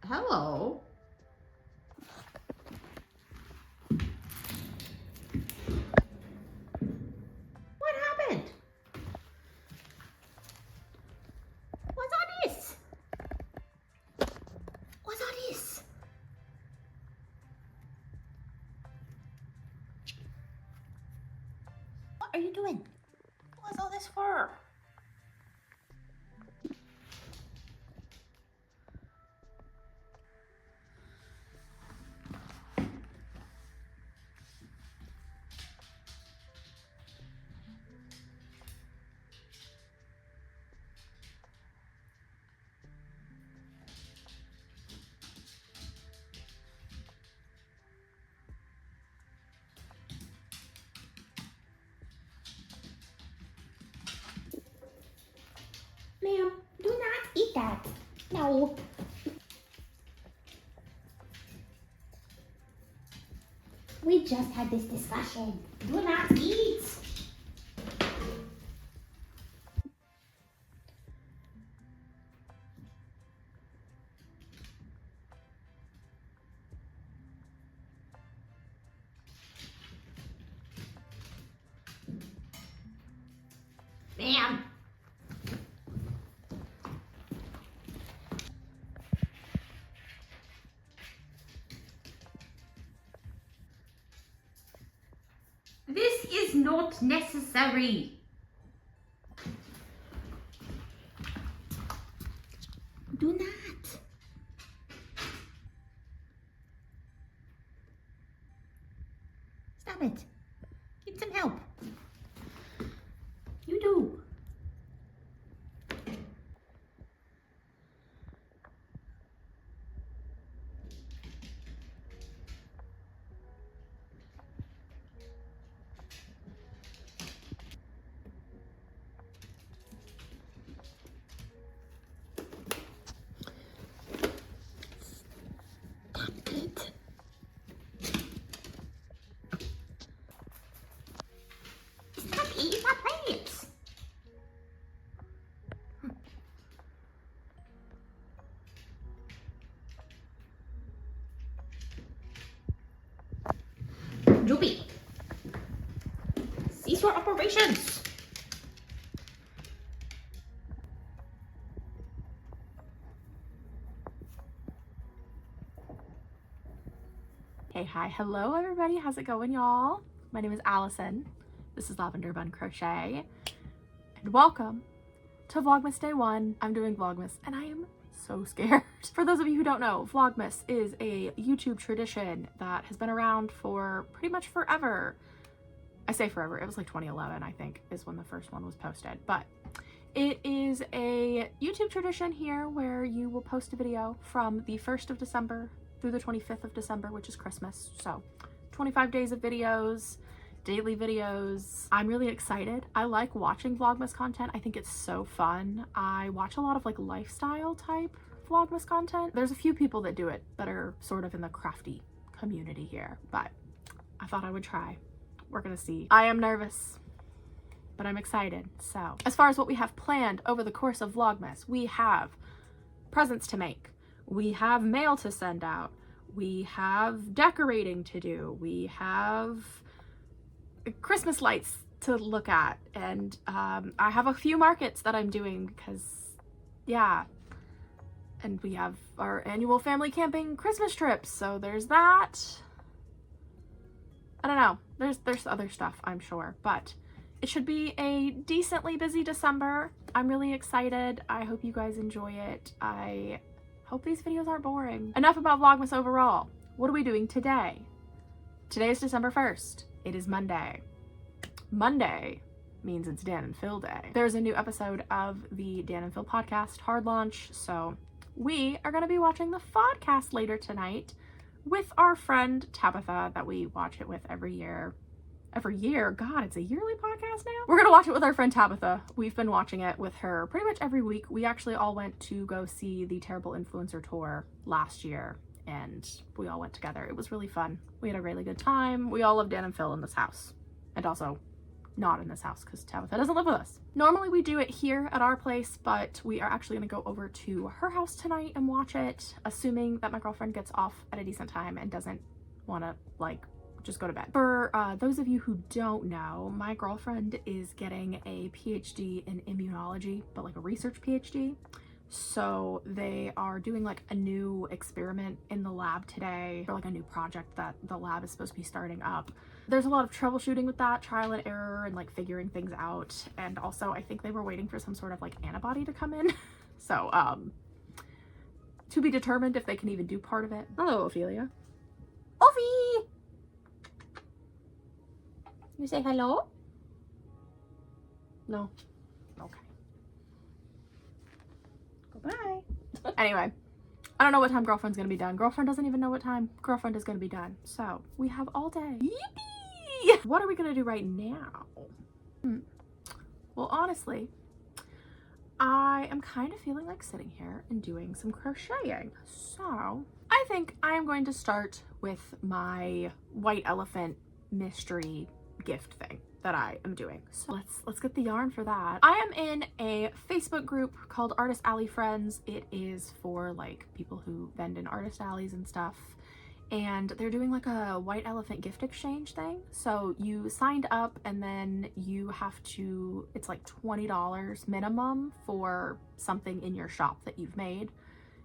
Hello. What happened? What's all this? What's all this? What are you doing? What's all this for? Ma'am, do not eat that. No. We just had this discussion. Do not eat. Ma'am. This is not necessary. Do not. Stop it. Get some help. You do. Stop eating my plants. Droopy. Cease your operations. Hey, hi, hello everybody. How's it going, y'all? My name is Allison. This is Lavender Bun Crochet, and welcome to Vlogmas Day 1. I'm doing Vlogmas, and I am so scared. For those of you who don't know, Vlogmas is a YouTube tradition that has been around for pretty much forever. I say forever, it was like 2011, I think, is when the first one was posted. But it is a YouTube tradition here where you will post a video from the 1st of December through the 25th of December, which is Christmas. So 25 days of videos, daily videos. I'm really excited. I like watching Vlogmas content. I think it's so fun. I watch a lot of like lifestyle type Vlogmas content. There's a few people that do it that are sort of in the crafty community here, but I thought I would try. We're gonna see. I am nervous, but I'm excited. So as far as what we have planned over the course of Vlogmas, we have presents to make. We have mail to send out. We have decorating to do. We have Christmas lights to look at. And I have a few markets that I'm doing because, yeah. And we have our annual family camping Christmas trips. So there's that. I don't know. There's other stuff, I'm sure. But it should be a decently busy December. I'm really excited. I hope you guys enjoy it. I hope these videos aren't boring. Enough about Vlogmas overall. What are we doing today? Today is December 1st. It is Monday. Monday means it's Dan and Phil day. There's a new episode of the Dan and Phil podcast hard launch, so we are going to be watching the podcast later tonight with our friend Tabitha that we watch it with every year. Every year? God, it's a yearly podcast now? We're gonna watch it with our friend Tabitha. We've been watching it with her pretty much every week. We actually all went to go see the Terrible Influencer Tour last year, and we all went together. It was really fun. We had a really good time. We all love Dan and Phil in this house. And also not in this house because Tabitha doesn't live with us. Normally we do it here at our place, but we are actually going to go over to her house tonight and watch it, assuming that my girlfriend gets off at a decent time and doesn't want to like just go to bed. For those of you who don't know, my girlfriend is getting a PhD in immunology, but like a research PhD. So they are doing like a new experiment in the lab today, or like a new project that the lab is supposed to be starting up. There's a lot of troubleshooting with that, trial and error, and like figuring things out. And also I think they were waiting for some sort of like antibody to come in. So to be determined if they can even do part of it. Hello, Ophelia. Ophi! You say hello? No. Okay. Bye. Anyway, I don't know what time girlfriend's gonna be done. Girlfriend doesn't even know what time girlfriend is gonna be done. So we have all day. Yippee! What are we gonna do right now? Well, honestly, I am kind of feeling like sitting here and doing some crocheting. So I think I am going to start with my white elephant mystery gift thing that I am doing. So let's get the yarn for that. I am in a Facebook group called Artist Alley Friends. It is for like people who vend in artist alleys and stuff. And they're doing like a white elephant gift exchange thing. So you signed up and then you have to, it's like $20 minimum for something in your shop that you've made.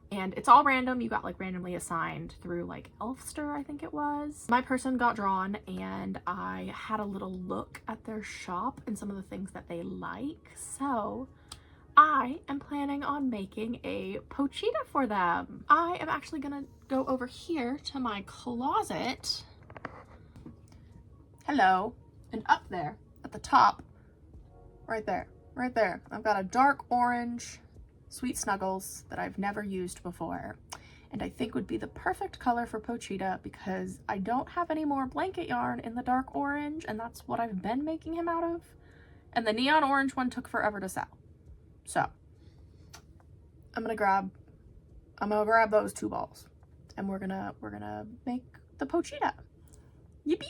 And it's all random. You got like randomly assigned through like Elfster, I think it was. My person got drawn and I had a little look at their shop and some of the things that they like. So I am planning on making a pochita for them. I am actually gonna go over here to my closet. Hello. And up there at the top, right there, I've got a dark orange Sweet Snuggles that I've never used before, and I think would be the perfect color for pochita because I don't have any more blanket yarn in the dark orange, and that's what I've been making him out of, and the neon orange one took forever to sell. So I'm gonna grab those 2 balls and we're gonna make the pochita. Yippee!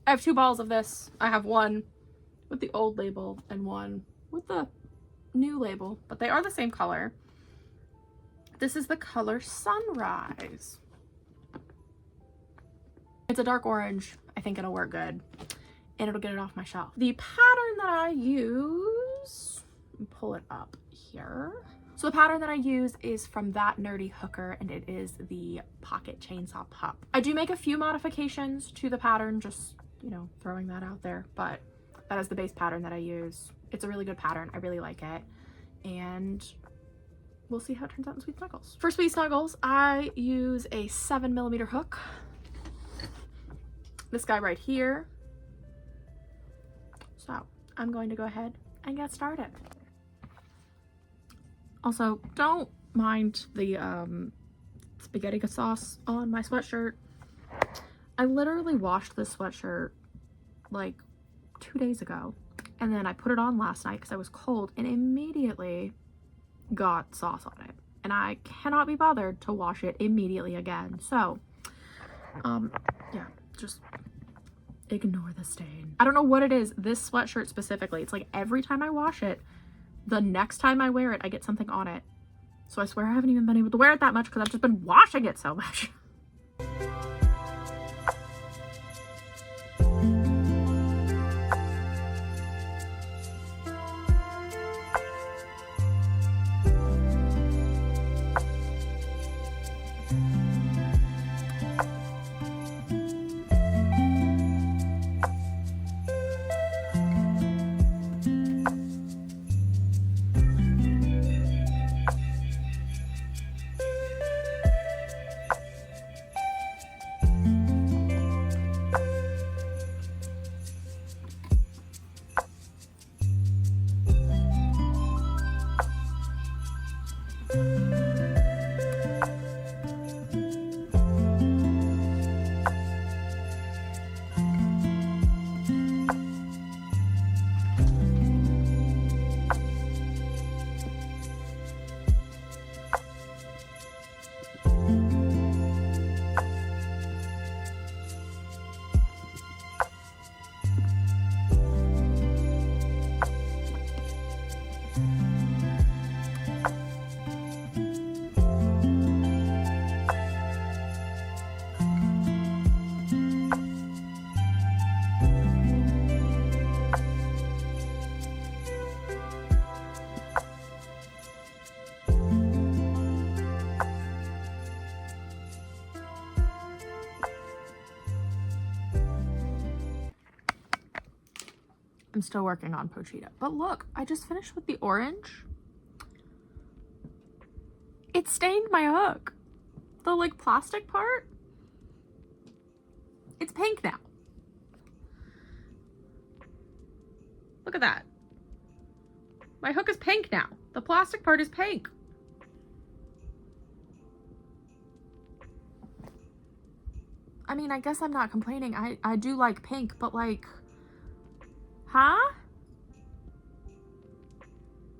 I have 2 balls of this. I have one with the old label and one with the new label, but they are the same color. This is the color Sunrise. It's a dark orange. I think it'll work good and it'll get it off my shelf. The pattern that I use, let me pull it up here. So the pattern that I use is from That Nerdy Hooker, and it is the Pocket Chainsaw Pup. I do make a few modifications to the pattern, just, you know, throwing that out there, but that is the base pattern that I use. It's a really good pattern. I really like it, and we'll see how it turns out in Sweet Snuggles. For Sweet Snuggles, I use a 7mm hook. This guy right here. So I'm going to go ahead and get started. Also, don't mind the spaghetti sauce on my sweatshirt. I literally washed this sweatshirt like 2 days ago, and then I put it on last night because I was cold and immediately got sauce on it, and I cannot be bothered to wash it immediately again. So yeah, just ignore the stain. I don't know what it is, this sweatshirt specifically, it's like every time I wash it, the next time I wear it, I get something on it. So I swear I haven't even been able to wear it that much because I've just been washing it so much. I'm still working on Pochita. But look, I just finished with the orange. It stained my hook. The like plastic part, it's pink now. Look at that. My hook is pink now. The plastic part is pink. I mean, I guess I'm not complaining. I do like pink, but like, huh?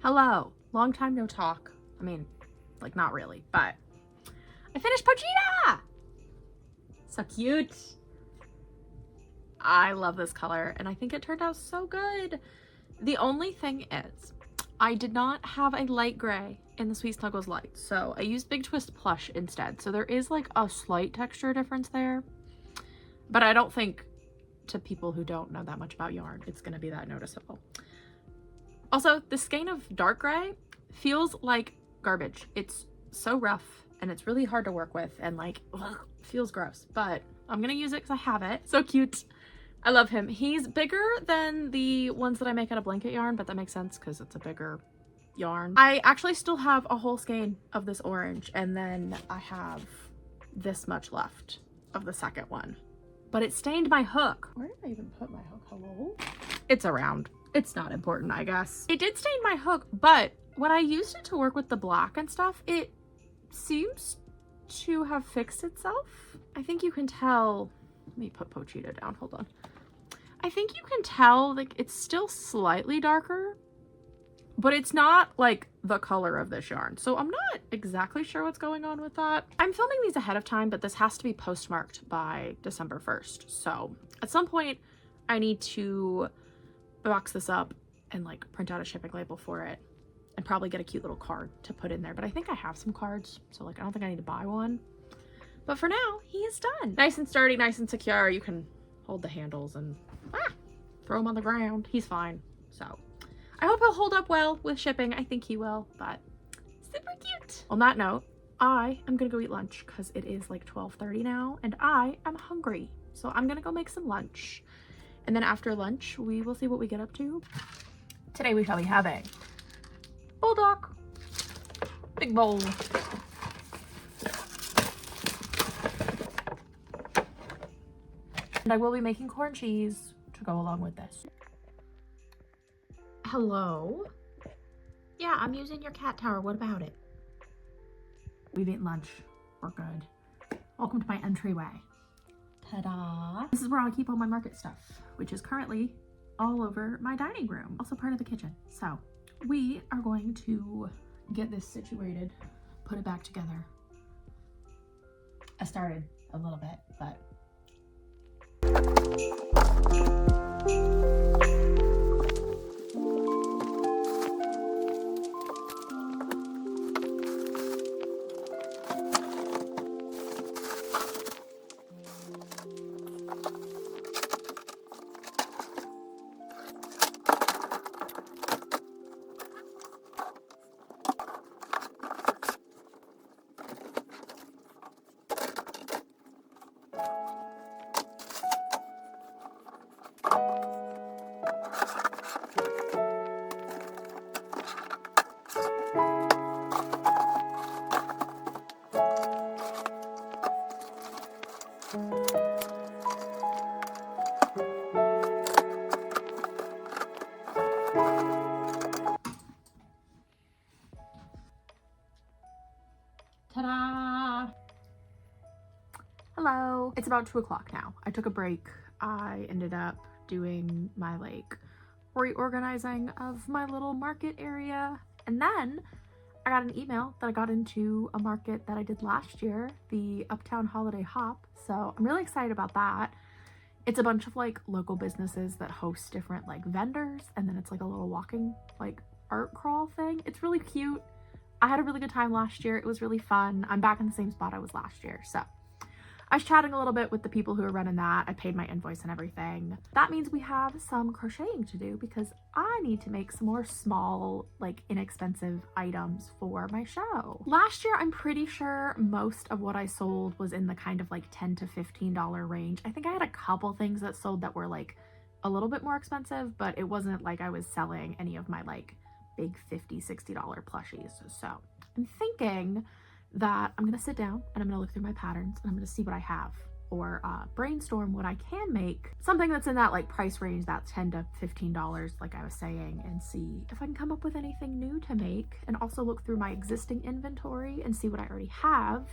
Hello. Long time no talk. I mean, like not really, but I finished Pochita! So cute. I love this color and I think it turned out so good. The only thing is, I did not have a light gray in the Sweet Snuggles light, so I used Big Twist Plush instead. So there is like a slight texture difference there, but I don't think, to people who don't know that much about yarn, it's gonna be that noticeable. Also, the skein of dark gray feels like garbage. It's so rough and it's really hard to work with and like, ugh, feels gross, but I'm gonna use it because I have it. So cute. I love him. He's bigger than the ones that I make out of blanket yarn, but that makes sense because it's a bigger yarn. I actually still have a whole skein of this orange, and then I have this much left of the second one. But it stained my hook. Where did I even put my hook? Hello? It's around. It's not important, I guess. It did stain my hook, but when I used it to work with the black and stuff, it seems to have fixed itself. I think you can tell. Let me put Pochita down. Hold on. I think you can tell like it's still slightly darker, but it's not like the color of this yarn. So I'm not exactly sure what's going on with that. I'm filming these ahead of time, but this has to be postmarked by December 1st. So at some point I need to box this up and like print out a shipping label for it and probably get a cute little card to put in there. But I think I have some cards, so like I don't think I need to buy one. But for now, he is done. Nice and sturdy, nice and secure. You can hold the handles and throw him on the ground. He's fine. So I hope he'll hold up well with shipping. I think he will, but super cute. On that note, I am gonna go eat lunch because it is like 12:30 now and I am hungry. So I'm gonna go make some lunch. And then after lunch, we will see what we get up to. Today we shall be having bulldog, big bowl. And I will be making corn cheese to go along with this. Hello? Yeah, I'm using your cat tower. What about it? We've eaten lunch. We're good. Welcome to my entryway. Ta-da! This is where I'll keep all my market stuff, which is currently all over my dining room. Also part of the kitchen. So we are going to get this situated, put it back together. I started a little bit, but ta-da! Hello. It's about 2 o'clock now. I took a break. I ended up doing my like reorganizing of my little market area. And then I got an email that I got into a market that I did last year, the Uptown Holiday Hop. So I'm really excited about that. It's a bunch of like local businesses that host different like vendors, and then it's like a little walking like art crawl thing. It's really cute. I had a really good time last year. It was really fun. I'm back in the same spot I was last year. So I was chatting a little bit with the people who are running that. I paid my invoice and everything. That means we have some crocheting to do because I need to make some more small, like inexpensive items for my show. Last year, I'm pretty sure most of what I sold was in the kind of like $10 to $15 range. I think I had a couple things that sold that were like a little bit more expensive, but it wasn't like I was selling any of my like big $50-$60 plushies. So I'm thinking that I'm gonna sit down and I'm gonna look through my patterns and I'm gonna see what I have, or brainstorm what I can make, something that's in that like price range, that $10 to $15 like I was saying, and see if I can come up with anything new to make, and also look through my existing inventory and see what I already have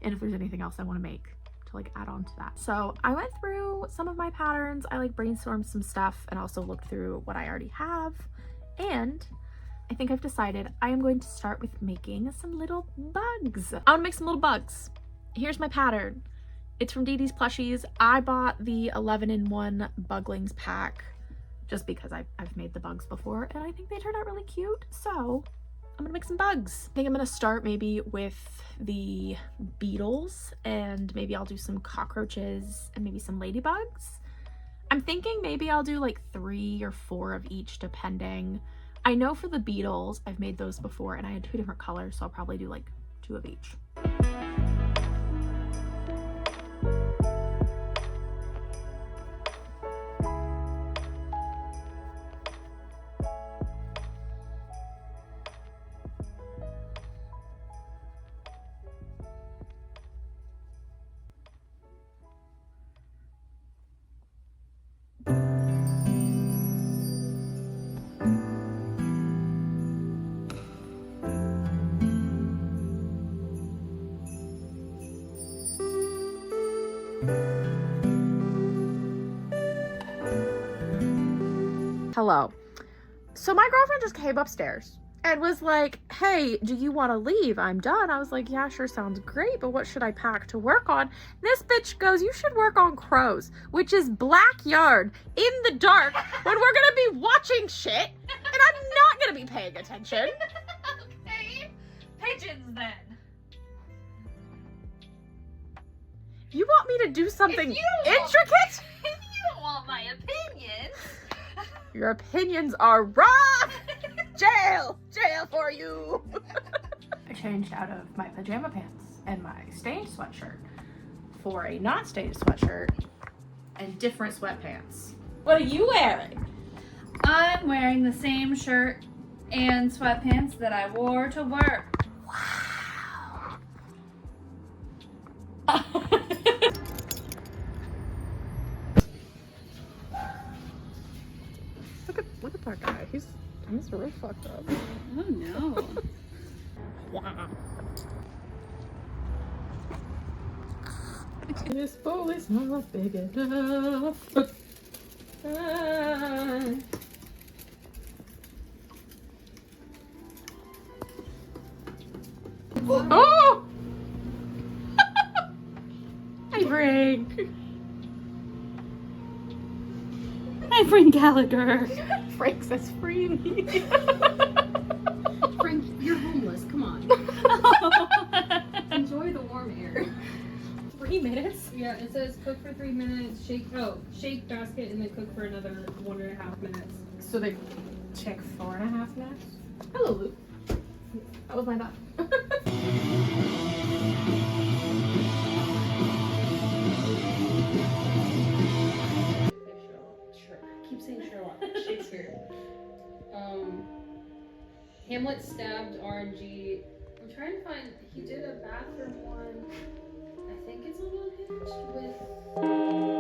and if there's anything else I want to make to like add on to that. So I went through some of my patterns, I like brainstormed some stuff, and also looked through what I already have, and I think I've decided I am going to start with making some little bugs. I want to make some little bugs. Here's my pattern. It's from DD's Plushies. I bought the 11-in-1 Buglings pack just because I've made the bugs before and I think they turned out really cute. So I'm gonna make some bugs. I think I'm gonna start maybe with the beetles, and maybe I'll do some cockroaches and maybe some ladybugs. I'm thinking maybe I'll do like 3 or 4 of each depending. I know for the beetles, I've made those before and I had 2 different colors, so I'll probably do like 2 of each. Hello. So my girlfriend just came upstairs and was like, hey, do you want to leave? I'm done. I was like, yeah, sure, sounds great, but what should I pack to work on? This bitch goes, you should work on crows, which is black yarn in the dark when we're gonna be watching shit and I'm not gonna be paying attention. Okay, pigeons then. You want me to do something intricate? If you don't want my opinions. Your opinions are wrong. Jail for you. I changed out of my pajama pants and my stained sweatshirt for a not stained sweatshirt and different sweatpants. What are you wearing? I'm wearing the same shirt and sweatpants that I wore to work. Wow. Look at that guy. He's really fucked up. Oh no. Wow. This bowl is not big enough. Oh! Hi, Frank. Hi, Frank Gallagher. Frank says free me. Frank, you're homeless. Come on. Enjoy the warm air. 3 minutes? Yeah, it says cook for 3 minutes, shake basket, and then cook for another 1.5 minutes. So they check 4.5 minutes? Hello, Luke. That was my bad. Shakespeare. Hamlet stabbed RNG. I'm trying to find. He did a bathroom one. I think it's a little hinged with.